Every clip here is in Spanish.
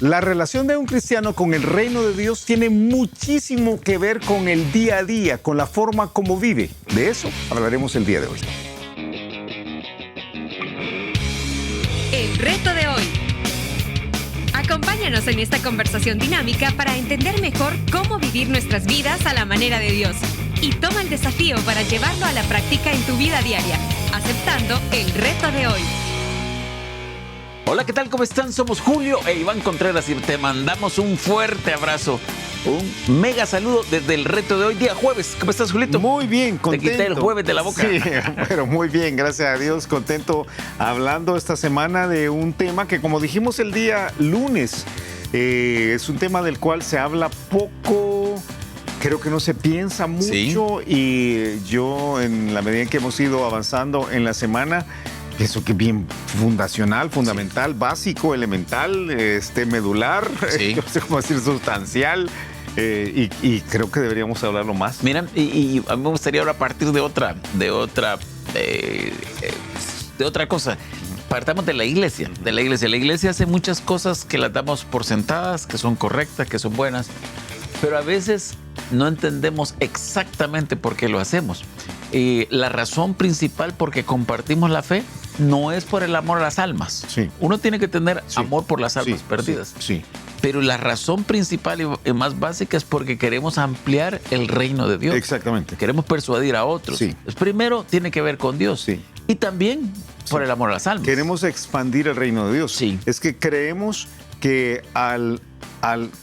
La relación de un cristiano con el reino de Dios tiene muchísimo que ver con el día a día, con la forma como vive. De eso hablaremos el día de hoy. El reto de hoy. Acompáñanos en esta conversación dinámica para entender mejor cómo vivir nuestras vidas a la manera de Dios. Y toma el desafío para llevarlo a la práctica en tu vida diaria, aceptando el reto de hoy. Hola, ¿qué tal? ¿Cómo están? Somos Julio e Iván Contreras y te mandamos un fuerte abrazo, un mega saludo desde el reto de hoy, día jueves. ¿Cómo estás, Julito? Muy bien, contento. Te quité el jueves de la boca. Sí, pero muy bien, gracias a Dios, contento hablando esta semana de un tema que, como dijimos el día lunes, es un tema del cual se habla poco. Creo que no se piensa mucho, sí. Y yo, en la medida en que hemos ido avanzando en la semana, pienso que bien fundacional, fundamental, sí. Básico, elemental, medular, sí. No sé cómo decir, sustancial, y creo que deberíamos hablarlo más. Mira, y a mí me gustaría ahora partir de otra cosa. Partamos de la iglesia. La iglesia hace muchas cosas que las damos por sentadas, que son correctas, que son buenas, pero a veces no entendemos exactamente por qué lo hacemos. La razón principal por que compartimos la fe no es por el amor a las almas. Sí. Uno tiene que tener amor por las almas perdidas. Sí. Pero la razón principal y más básica es porque queremos ampliar el reino de Dios. Exactamente. Queremos persuadir a otros. Sí. Pues primero tiene que ver con Dios. Sí. Y también por el amor a las almas. Queremos expandir el reino de Dios. Sí. Es que creemos que al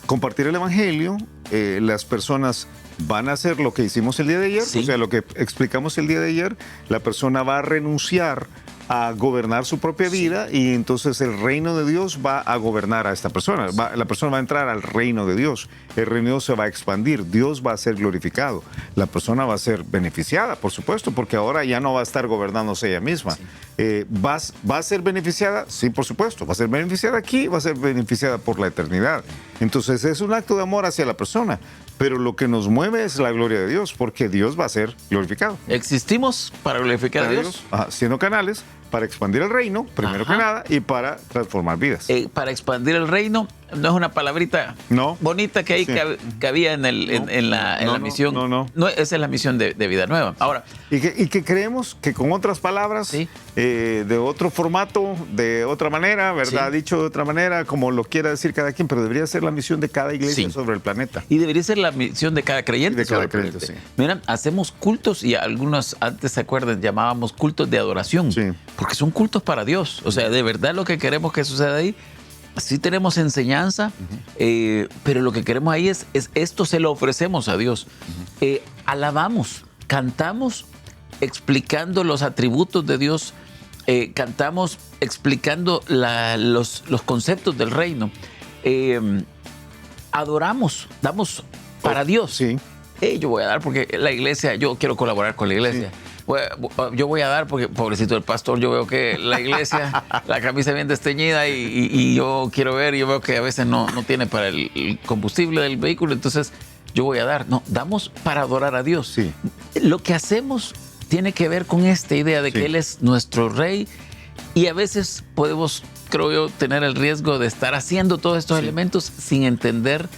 compartir el evangelio, las personas van a hacer lo que hicimos el día de ayer, sí. O sea, lo que explicamos el día de ayer. La persona va a renunciar a gobernar su propia vida, sí. Y entonces el reino de Dios va a gobernar a esta persona. Sí. La persona va a entrar al reino de Dios. El reino de Dios se va a expandir. Dios va a ser glorificado. La persona va a ser beneficiada, por supuesto, porque ahora ya no va a estar gobernándose ella misma. Sí. ¿Va a ser beneficiada? Sí, por supuesto. Va a ser beneficiada aquí, va a ser beneficiada por la eternidad. Entonces es un acto de amor hacia la persona. Pero lo que nos mueve es la gloria de Dios, porque Dios va a ser glorificado. Existimos para glorificar a Dios. Siendo canales para expandir el reino, primero que nada, y para transformar vidas. Para expandir el reino, no es una palabrita bonita que ahí cabía en la misión. No, esa es la misión de Vida Nueva. Ahora, y que creemos que con otras palabras, sí. De otro formato, de otra manera, ¿verdad? Sí. Dicho de otra manera, como lo quiera decir cada quien, pero debería ser la misión de cada iglesia, sí. Sobre el planeta. Y debería ser la misión de cada creyente. De cada creyente, sí. Miren, hacemos cultos, y algunos antes, ¿se acuerdan? Llamábamos cultos de adoración. Sí. Porque son cultos para Dios. O sea, de verdad lo que queremos que suceda ahí. Sí tenemos enseñanza, pero lo que queremos ahí es esto se lo ofrecemos a Dios. Alabamos, cantamos explicando los atributos de Dios, cantamos explicando los conceptos del reino, adoramos, para Dios. Sí. Yo voy a dar porque la iglesia, yo quiero colaborar con la iglesia. Sí. Yo voy a dar porque, pobrecito el pastor, yo veo que la iglesia, la camisa bien desteñida y yo quiero ver, yo veo que a veces no tiene para el combustible del vehículo, entonces yo voy a dar. No, damos para adorar a Dios. Sí. Lo que hacemos tiene que ver con esta idea de que Él es nuestro Rey, y a veces podemos, creo yo, tener el riesgo de estar haciendo todos estos elementos sin entender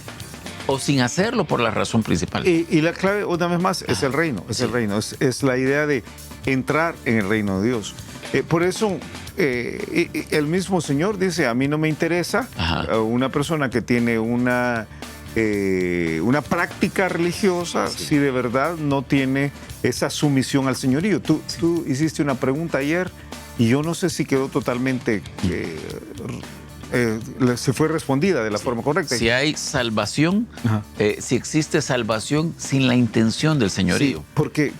o sin hacerlo por la razón principal. Y la clave, una vez más, es el reino. Es el reino. Es la idea de entrar en el reino de Dios. Por eso, el mismo Señor dice, a mí no me interesa una persona que tiene una práctica religiosa si de verdad no tiene esa sumisión al señorío. Tú hiciste una pregunta ayer y yo no sé si quedó totalmente... se fue respondida de la forma correcta. Si hay salvación, si existe salvación sin la intención del señorío. Sí, porque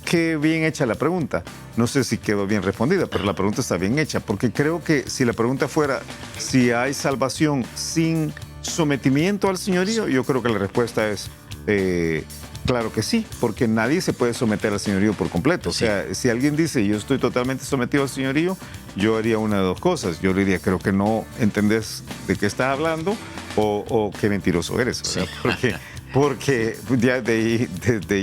qué bien hecha la pregunta. No sé si quedó bien respondida, pero la pregunta está bien hecha, porque creo que si la pregunta fuera si hay salvación sin sometimiento al señorío, yo creo que la respuesta es claro que sí, porque nadie se puede someter al señorío por completo. O sea, si alguien dice yo estoy totalmente sometido al señorío, yo haría una de dos cosas. Yo le diría, creo que no entendés de qué estás hablando o qué mentiroso eres. Sí. Porque Porque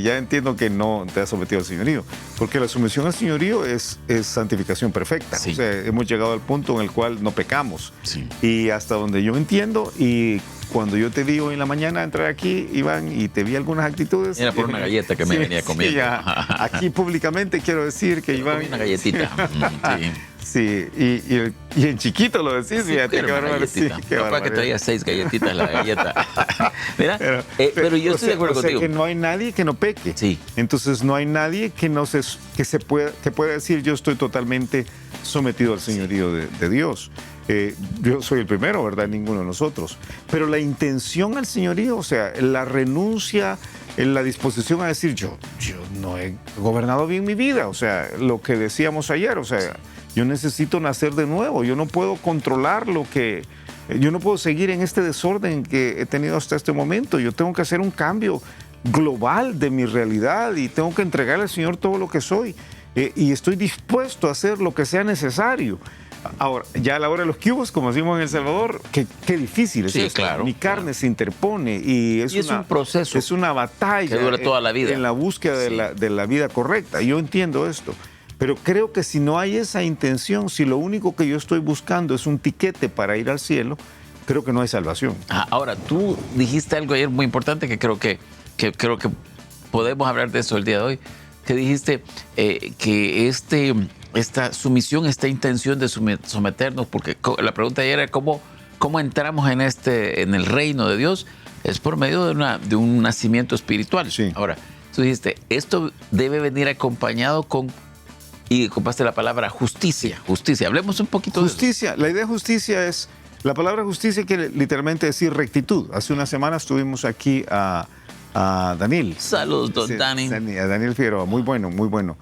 ya entiendo que no te has sometido al señorío. Porque la sumisión al señorío es santificación perfecta. Sí. O sea, hemos llegado al punto en el cual no pecamos. Sí. Y hasta donde yo entiendo, y cuando yo te digo en la mañana entrar aquí, Iván, y te vi algunas actitudes. Era por una galleta que me venía comiendo. Aquí públicamente quiero decir que Iván. Una galletita. Sí. Sí, y en chiquito lo decís, Sí, fíjate, era qué una barbaridad. galletita. Sí, qué Papá que barbaridad. traía 6 galletitas la galleta. Mira, pero yo estoy de acuerdo contigo. Que no hay nadie que no peque. Sí. Entonces no hay nadie que pueda decir yo estoy totalmente sometido al señorío de Dios. Yo soy el primero, ¿verdad? Ninguno de nosotros. Pero la intención al señorío, o sea, la renuncia, la disposición a decir yo no he gobernado bien mi vida, o sea, lo que decíamos ayer, o sea, yo necesito nacer de nuevo, yo no puedo controlar yo no puedo seguir en este desorden que he tenido hasta este momento, yo tengo que hacer un cambio global de mi realidad y tengo que entregarle al Señor todo lo que soy y estoy dispuesto a hacer lo que sea necesario. Ahora, ya a la hora de los cubos, como decimos en El Salvador, qué difícil es Sí, esto. claro. Mi carne se interpone y es un proceso. Es una batalla. Que dura toda la vida. En la búsqueda de la vida correcta. Yo entiendo esto. Pero creo que si no hay esa intención, si lo único que yo estoy buscando es un tiquete para ir al cielo, creo que no hay salvación. Ahora, tú dijiste algo ayer muy importante que creo que podemos hablar de eso el día de hoy. Que dijiste que esta sumisión, esta intención de someternos, porque la pregunta ayer era cómo entramos en el reino de Dios, es por medio de un nacimiento espiritual. Sí. Ahora, tú dijiste, esto debe venir acompañado y ocupaste la palabra justicia. Justicia, hablemos un poquito de Justicia, la idea de justicia es, la palabra justicia quiere literalmente decir rectitud. Hace unas semanas estuvimos aquí a Daniel. Saludos, don Dani. A Daniel Figueroa, muy bueno, muy bueno.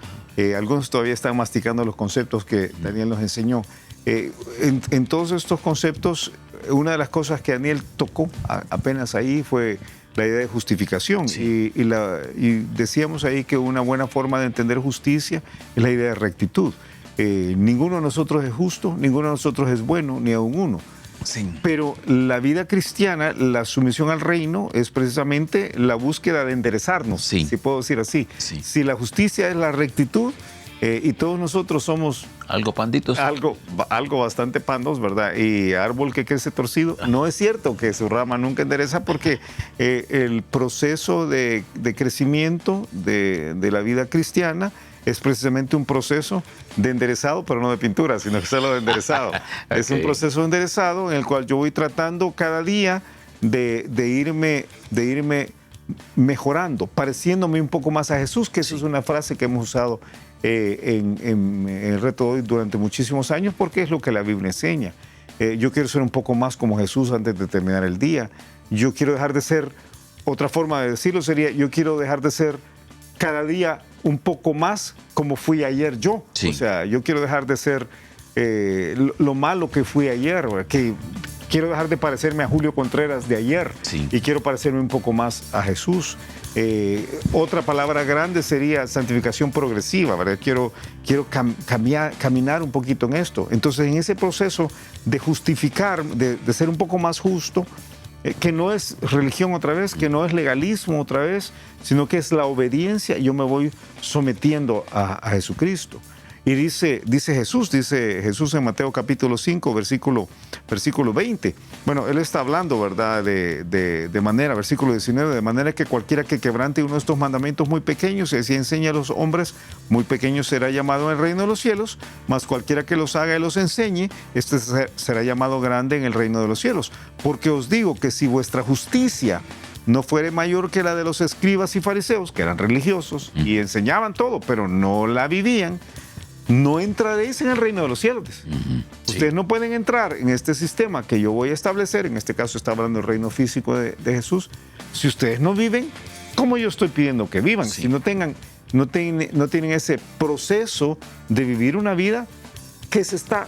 Algunos todavía están masticando los conceptos que Daniel nos enseñó. En todos estos conceptos, una de las cosas que Daniel tocó apenas ahí fue la idea de justificación. Sí. Y decíamos ahí que una buena forma de entender justicia es la idea de rectitud. Ninguno de nosotros es justo, ninguno de nosotros es bueno, ni aun uno. Sí. Pero la vida cristiana, la sumisión al reino, es precisamente la búsqueda de enderezarnos, Sí. si puedo decir así. Sí. Si la justicia es la rectitud, y todos nosotros somos Algo panditos. algo bastante pandos, ¿verdad? Y árbol que crece torcido, no es cierto que su rama nunca endereza porque el proceso de crecimiento de la vida cristiana es precisamente un proceso de enderezado, pero no de pintura, sino que solo de enderezado. Okay. Es un proceso de enderezado en el cual yo voy tratando cada día de irme mejorando, pareciéndome un poco más a Jesús, que esa es una frase que hemos usado en el reto de hoy durante muchísimos años, porque es lo que la Biblia enseña. Yo quiero ser un poco más como Jesús antes de terminar el día. Yo quiero dejar de ser, otra forma de decirlo sería, yo quiero dejar de ser cada día un poco más como fui ayer yo. Sí. O sea, yo quiero dejar de ser lo malo que fui ayer, que quiero dejar de parecerme a Julio Contreras de ayer. Sí. Y quiero parecerme un poco más a Jesús. Otra palabra grande sería santificación progresiva, ¿verdad? Quiero caminar un poquito en esto. Entonces, en ese proceso de justificar, de ser un poco más justo, que no es religión otra vez, que no es legalismo otra vez, sino que es la obediencia, yo me voy sometiendo a Jesucristo. Y dice Jesús en Mateo capítulo 5, versículo 20. Bueno, él está hablando, ¿verdad? De manera, versículo 19, de manera que cualquiera que quebrante uno de estos mandamientos muy pequeños y así enseña a los hombres, muy pequeño será llamado en el reino de los cielos, mas cualquiera que los haga y los enseñe, este será llamado grande en el reino de los cielos. Porque os digo que si vuestra justicia no fuere mayor que la de los escribas y fariseos, que eran religiosos y enseñaban todo, pero no la vivían, no entraréis en el reino de los cielos. Sí. Ustedes no pueden entrar en este sistema que yo voy a establecer, en este caso está hablando del reino físico de Jesús, si ustedes no viven como yo estoy pidiendo que vivan, Sí. si no tienen ese proceso de vivir una vida que se está,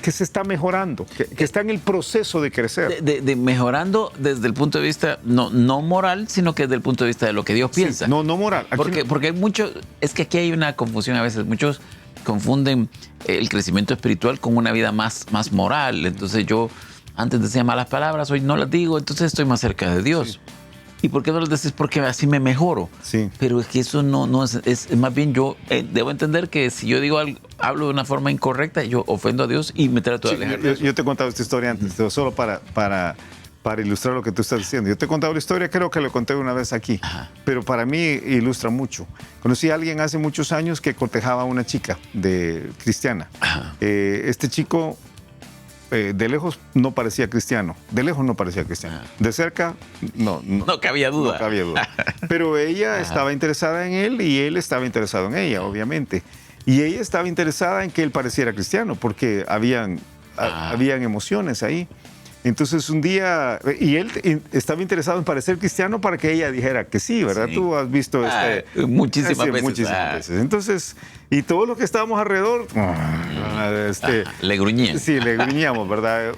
que se está mejorando, que está en el proceso de crecer. De mejorando desde el punto de vista, no moral, sino que desde el punto de vista de lo que Dios piensa. Sí, no moral. Aquí Porque hay mucho, es que aquí hay una confusión a veces. Muchos confunden el crecimiento espiritual con una vida más moral. Entonces yo antes decía malas palabras, hoy no las digo, entonces estoy más cerca de Dios. Sí. ¿Y por qué no les decís? Porque así me mejoro. Sí. Pero es que eso no es más bien yo debo entender que si yo digo algo, hablo de una forma incorrecta, yo ofendo a Dios y me trato de alejar. Yo te he contado esta historia antes, solo para ilustrar lo que tú estás diciendo. Yo te he contado la historia, creo que lo conté una vez aquí, pero para mí ilustra mucho. Conocí a alguien hace muchos años que cortejaba a una chica cristiana. Este chico de lejos no parecía cristiano, de cerca no cabía duda. No cabía duda. Pero ella estaba interesada en él y él estaba interesado en ella, obviamente. Y ella estaba interesada en que él pareciera cristiano porque habían emociones ahí. Entonces un día, y él estaba interesado en parecer cristiano para que ella dijera que sí, ¿verdad? Sí. Tú has visto muchísimas veces. Entonces, y todos los que estábamos alrededor, le gruñían. Sí, le gruñíamos, ¿verdad?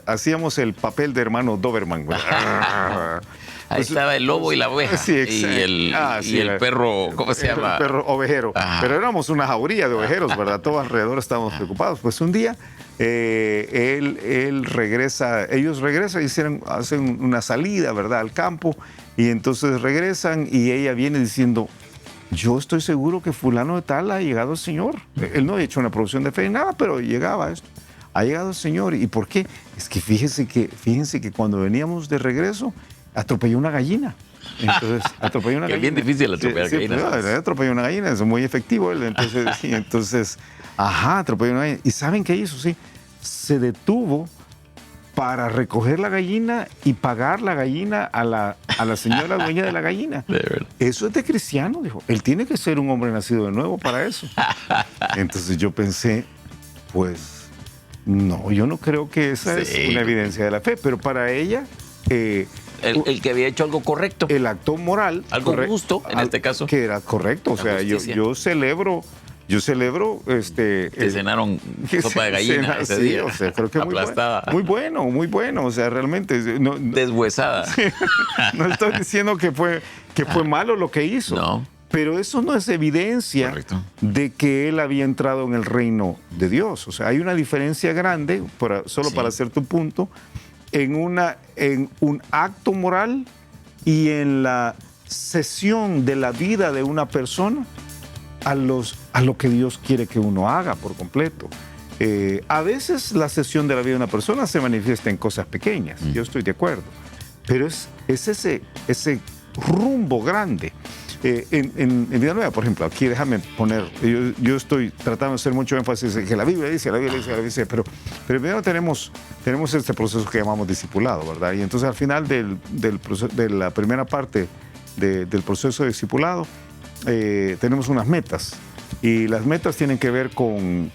Hacíamos el papel de hermano Doberman, ¿verdad? Ahí estaba el lobo y la oveja. Sí, y el perro, ¿cómo se llama? El perro ovejero. Pero éramos una jauría de ovejeros, ¿verdad? Todos alrededor estábamos preocupados. Pues un día él regresa, ellos regresan y hacen una salida, ¿verdad? Al campo. Y entonces regresan y ella viene diciendo, yo estoy seguro que fulano de tal ha llegado al Señor. Él no ha hecho una producción de fe ni nada, pero llegaba esto. Ha llegado el Señor. ¿Y por qué? Es que fíjense que cuando veníamos de regreso, atropelló una gallina. Entonces, atropelló una gallina. Es bien difícil atropellar gallinas. Atropelló una gallina, es muy efectivo él. Entonces, atropelló una gallina. ¿Y saben qué hizo? Sí, se detuvo para recoger la gallina y pagar la gallina a la señora dueña de la gallina. Eso es de cristiano, dijo. Él tiene que ser un hombre nacido de nuevo para eso. Entonces yo pensé, pues, no, yo no creo que esa es una evidencia de la fe, pero para ella... el que había hecho algo correcto. El acto moral. Algo justo, en este caso. Que era correcto. O sea, yo celebro... que cenaron sopa de gallina ese día. O sea, creo que aplastada. Muy bueno. O sea, realmente... deshuesada. No estoy diciendo que fue malo lo que hizo. No. Pero eso no es evidencia de que él había entrado en el reino de Dios. O sea, hay una diferencia grande, para hacer tu punto, en un acto moral y en la cesión de la vida de una persona a lo que Dios quiere que uno haga por completo. A veces la cesión de la vida de una persona se manifiesta en cosas pequeñas, yo estoy de acuerdo, pero es ese rumbo grande. En Vida Nueva, por ejemplo, aquí déjame poner, yo estoy tratando de hacer mucho énfasis en que la Biblia dice, pero en Vida Nueva tenemos este proceso que llamamos discipulado, ¿verdad? Y entonces al final de la primera parte del proceso de discipulado, tenemos unas metas, y las metas tienen que ver con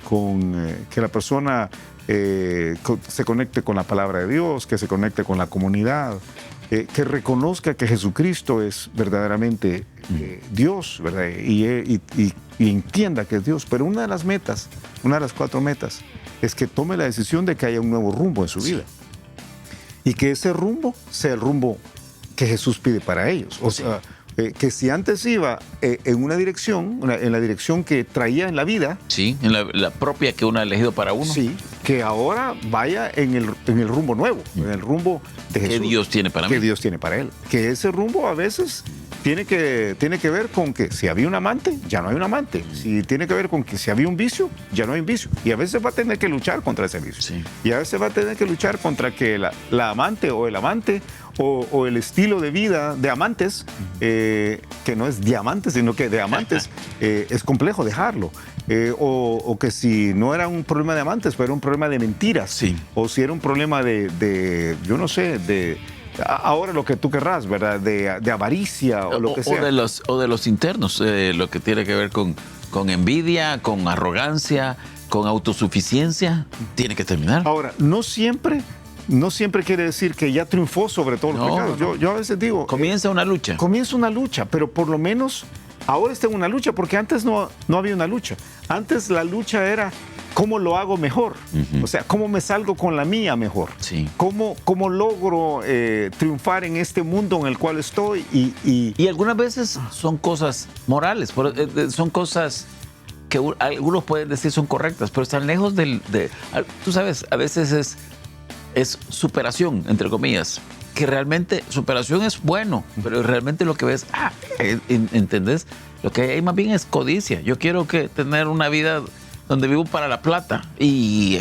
que la persona se conecte con la palabra de Dios, que se conecte con la comunidad, que reconozca que Jesucristo es verdaderamente Dios, ¿verdad? Y entienda que es Dios. Pero una de las 4 metas, es que tome la decisión de que haya un nuevo rumbo en su vida. Y que ese rumbo sea el rumbo que Jesús pide para ellos. O sea, que si antes iba en una dirección, en la dirección que traía en la vida. Sí, en la propia que uno ha elegido para uno. Sí, que ahora vaya en el rumbo nuevo, en el rumbo de Jesús. Que Dios tiene para mí. Que Dios tiene para él. Que ese rumbo a veces tiene que ver con que si había un amante, ya no hay un amante. Si tiene que ver con que si había un vicio, ya no hay un vicio. Y a veces va a tener que luchar contra ese vicio. Sí. Y a veces va a tener que luchar contra que la amante o el amante o el estilo de vida de amantes, que no es diamantes, sino que de amantes, es complejo dejarlo. O que si no era un problema de amantes, pero era un problema de mentiras. Sí. O si era un problema yo no sé, ahora lo que tú querrás, ¿verdad? De avaricia o lo que sea. O de los internos, lo que tiene que ver con envidia, con arrogancia, con autosuficiencia, tiene que terminar. Ahora, no siempre quiere decir que ya triunfó sobre todos los pecados. No. Yo a veces digo... Comienza una lucha. Comienza una lucha, pero por lo menos ahora está en una lucha, porque antes no había una lucha. Antes la lucha era cómo lo hago mejor. O sea, cómo me salgo con la mía mejor. Sí. Cómo logro triunfar en este mundo en el cual estoy. Y algunas veces son cosas morales, son cosas que algunos pueden decir son correctas, pero están lejos tú sabes, a veces es superación, entre comillas, que realmente superación es bueno, pero realmente lo que ves, ¿entendés? Lo que hay más bien es codicia. Yo quiero tener una vida donde vivo para la plata y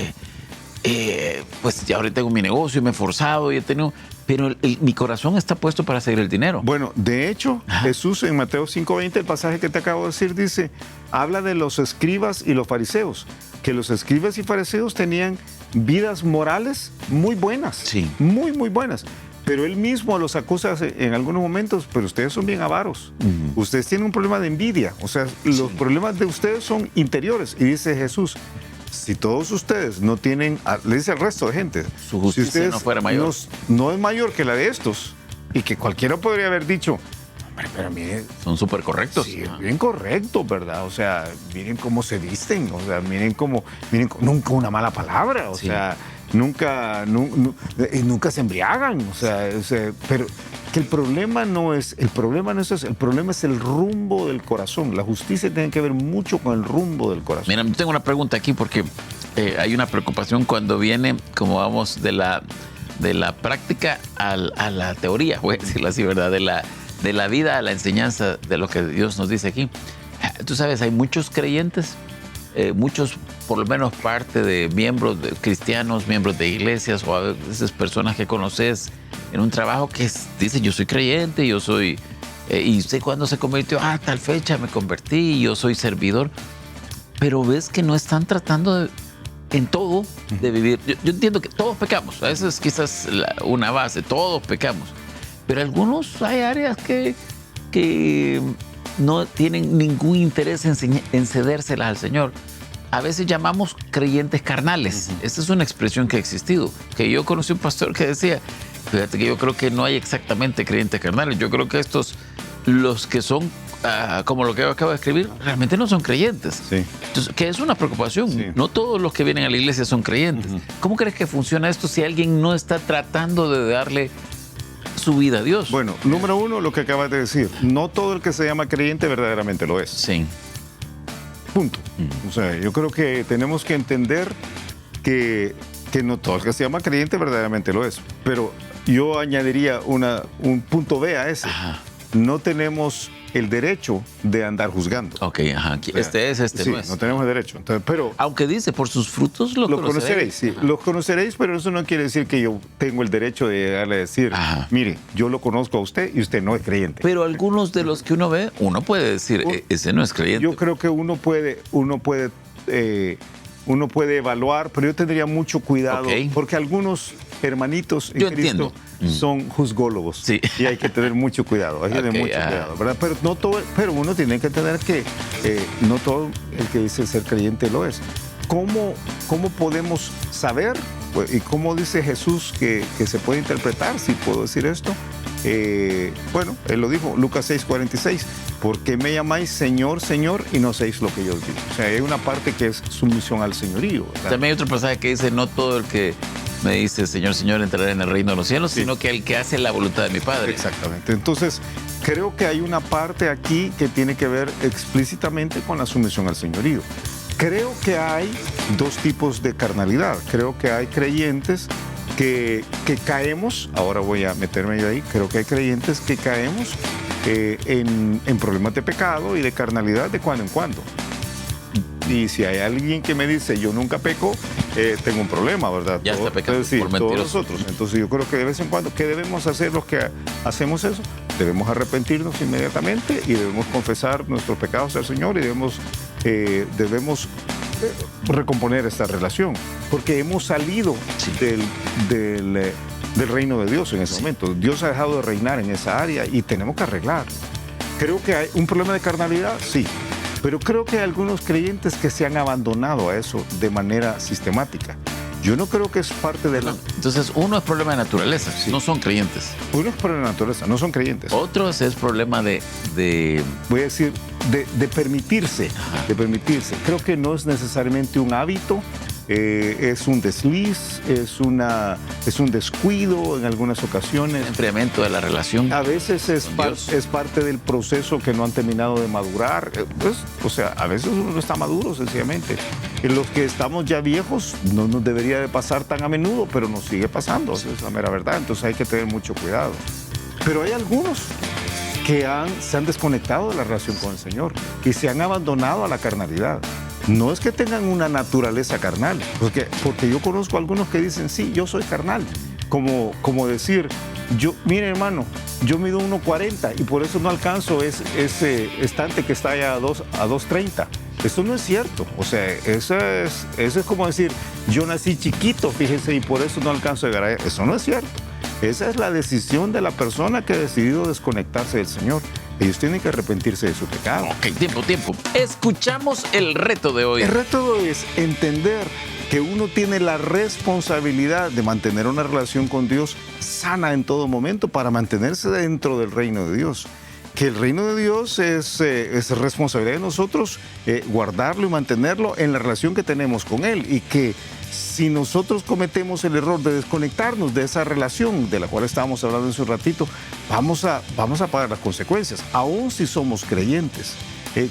pues ya ahorita tengo mi negocio y me he forzado y he tenido... Pero mi corazón está puesto para seguir el dinero. Bueno, de hecho, Jesús en Mateo 5:20, el pasaje que te acabo de decir, dice, habla de los escribas y los fariseos, que los escribas y fariseos tenían vidas morales muy buenas, sí, muy, muy buenas. Pero él mismo los acusa en algunos momentos, pero ustedes son bien avaros. Ustedes tienen un problema de envidia. O sea, los problemas de ustedes son interiores. Y dice Jesús, si todos ustedes no tienen, le dice al resto de gente, su justicia si ustedes no fuera mayor, no es mayor que la de estos, y que cualquiera podría haber dicho, hombre, pero miren, son súper correctos. Sí, bien correctos, ¿verdad? O sea, miren cómo se visten, o sea, miren nunca una mala palabra, o sea, nunca se embriagan, o sea, pero que el problema no es eso, el problema es el rumbo del corazón. La justicia tiene que ver mucho con el rumbo del corazón. Mira, tengo una pregunta aquí porque hay una preocupación cuando viene, como vamos, de la práctica a la teoría, voy a decirlo así, ¿verdad? De la vida a la enseñanza de lo que Dios nos dice aquí. Tú sabes, hay muchos creyentes, muchos, por lo menos parte de miembros cristianos, miembros de iglesias o a veces personas que conoces en un trabajo que dicen, yo soy creyente, yo soy, y sé cuándo se convirtió, tal fecha me convertí, yo soy servidor, pero ves que no están tratando en todo de vivir. Yo entiendo que todos pecamos, a veces quizás una base, todos pecamos, pero algunos hay áreas que no tienen ningún interés en cedérselas al Señor. A veces llamamos creyentes carnales. Esta es una expresión que ha existido. Que yo conocí un pastor que decía, fíjate que yo creo que no hay exactamente creyentes carnales. Yo creo que los que son, como lo que yo acabo de escribir, realmente no son creyentes. Sí. Entonces, que es una preocupación. Sí. No todos los que vienen a la iglesia son creyentes. ¿Cómo crees que funciona esto si alguien no está tratando de darle su vida a Dios? Bueno, número uno, lo que acabas de decir. No todo el que se llama creyente verdaderamente lo es. Sí. Punto. O sea, yo creo que tenemos que entender que no todo el que se llama creyente verdaderamente lo es. Pero yo añadiría un punto B a ese. No tenemos el derecho de andar juzgando. Ok, ajá. O sea, sí, no es. No tenemos el derecho. Entonces, pero aunque dice, por sus frutos los conoceréis. Sí, los conoceréis, pero eso no quiere decir que yo tengo el derecho de llegarle a decir, mire, yo lo conozco a usted y usted no es creyente. Pero algunos de los que uno ve, uno puede decir, ese no es creyente. Yo creo que uno puede evaluar, pero yo tendría mucho cuidado, porque algunos hermanitos en Cristo son juzgólogos. Sí. Y hay que tener mucho cuidado, hay que tener mucho cuidado, ¿verdad? Pero uno tiene que entender que no todo el que dice ser creyente lo es. ¿Cómo podemos saber? Pues, y cómo dice Jesús que se puede interpretar, si puedo decir esto. Bueno, él lo dijo, Lucas 6:46, ¿por qué me llamáis Señor, Señor y no hacéis lo que yo os digo? O sea, hay una parte que es sumisión al señorío, ¿verdad? También hay otro pasaje que dice, no todo el que me dice Señor, Señor entrará en el reino de los cielos, sino que el que hace la voluntad de mi Padre. Exactamente. Entonces, creo que hay una parte aquí que tiene que ver explícitamente con la sumisión al señorío. Creo que hay dos tipos de carnalidad. Creo que hay creyentes que caemos, ahora voy a meterme yo ahí, creo que hay creyentes que caemos en problemas de pecado y de carnalidad de cuando en cuando. Y si hay alguien que me dice, yo nunca peco, tengo un problema, ¿verdad? Ya está pecando por mentiroso. Todos nosotros. Entonces yo creo que de vez en cuando, ¿qué debemos hacer los que hacemos eso? Debemos arrepentirnos inmediatamente y debemos confesar nuestros pecados al Señor y debemos recomponer esta relación, porque hemos salido del reino de Dios en ese momento. Dios ha dejado de reinar en esa área y tenemos que arreglarlo. Creo que hay un problema de carnalidad, sí, pero creo que hay algunos creyentes que se han abandonado a eso de manera sistemática. Yo no creo que es parte de la... Entonces, uno es problema de naturaleza, no son creyentes. Uno es problema de naturaleza, no son creyentes. Otros es problema de... Voy a decir, de permitirse, de permitirse. Creo que no es necesariamente un hábito es un desliz, es un descuido en algunas ocasiones. Enfriamiento de la relación. A veces es parte del proceso que no han terminado de madurar. A veces uno no está maduro, sencillamente. Los que estamos ya viejos no nos debería de pasar tan a menudo, pero nos sigue pasando, esa es la mera verdad. Entonces hay que tener mucho cuidado. Pero hay algunos que se han desconectado de la relación con el Señor y se han abandonado a la carnalidad. No es que tengan una naturaleza carnal, porque yo conozco a algunos que dicen, sí, yo soy carnal. Como decir, mire hermano, yo mido 1.40 y por eso no alcanzo ese estante que está allá a 2.30. Eso no es cierto. O sea, eso es como decir, yo nací chiquito, fíjese, y por eso no alcanzo a llegar allá. Eso no es cierto. Esa es la decisión de la persona que ha decidido desconectarse del Señor. Ellos tienen que arrepentirse de su pecado. Ok, tiempo. Escuchamos el reto de hoy. El reto de hoy es entender que uno tiene la responsabilidad de mantener una relación con Dios sana en todo momento para mantenerse dentro del reino de Dios. Que el reino de Dios es responsabilidad de nosotros guardarlo y mantenerlo en la relación que tenemos con Él. Y que si nosotros cometemos el error de desconectarnos de esa relación de la cual estábamos hablando hace un ratito, vamos a pagar las consecuencias, aun si somos creyentes.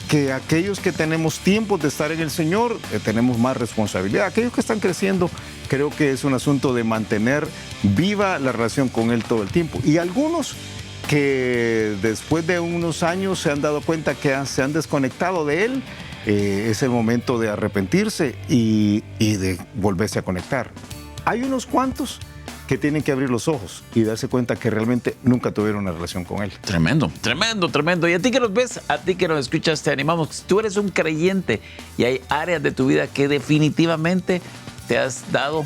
Que aquellos que tenemos tiempo de estar en el Señor, tenemos más responsabilidad. Aquellos que están creciendo, creo que es un asunto de mantener viva la relación con Él todo el tiempo. Y algunos que después de unos años se han dado cuenta que se han desconectado de Él, es el momento de arrepentirse y de volverse a conectar. Hay unos cuantos que tienen que abrir los ojos y darse cuenta que realmente nunca tuvieron una relación con Él. Tremendo. Y a ti que nos ves, a ti que nos escuchas, te animamos. Si tú eres un creyente y hay áreas de tu vida que definitivamente te has dado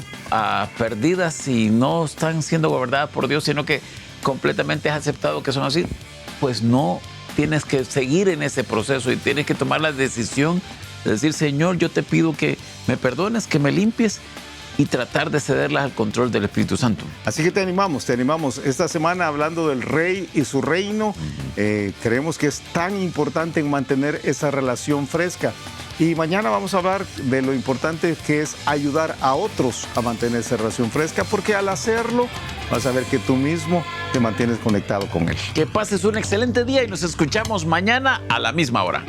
perdidas y no están siendo gobernadas por Dios, sino que completamente has aceptado que son así, pues no tienes que seguir en ese proceso y tienes que tomar la decisión de decir, Señor, yo te pido que me perdones, que me limpies y tratar de cederlas al control del Espíritu Santo. Así que te animamos. Esta semana hablando del Rey y su reino. Creemos que es tan importante en mantener esa relación fresca. Y mañana vamos a hablar de lo importante que es ayudar a otros a mantener esa relación fresca, porque al hacerlo vas a ver que tú mismo te mantienes conectado con Él. Que pases un excelente día y nos escuchamos mañana a la misma hora.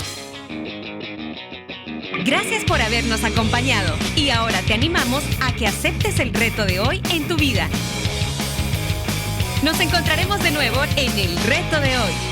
Gracias por habernos acompañado y ahora te animamos a que aceptes el reto de hoy en tu vida. Nos encontraremos de nuevo en el reto de hoy.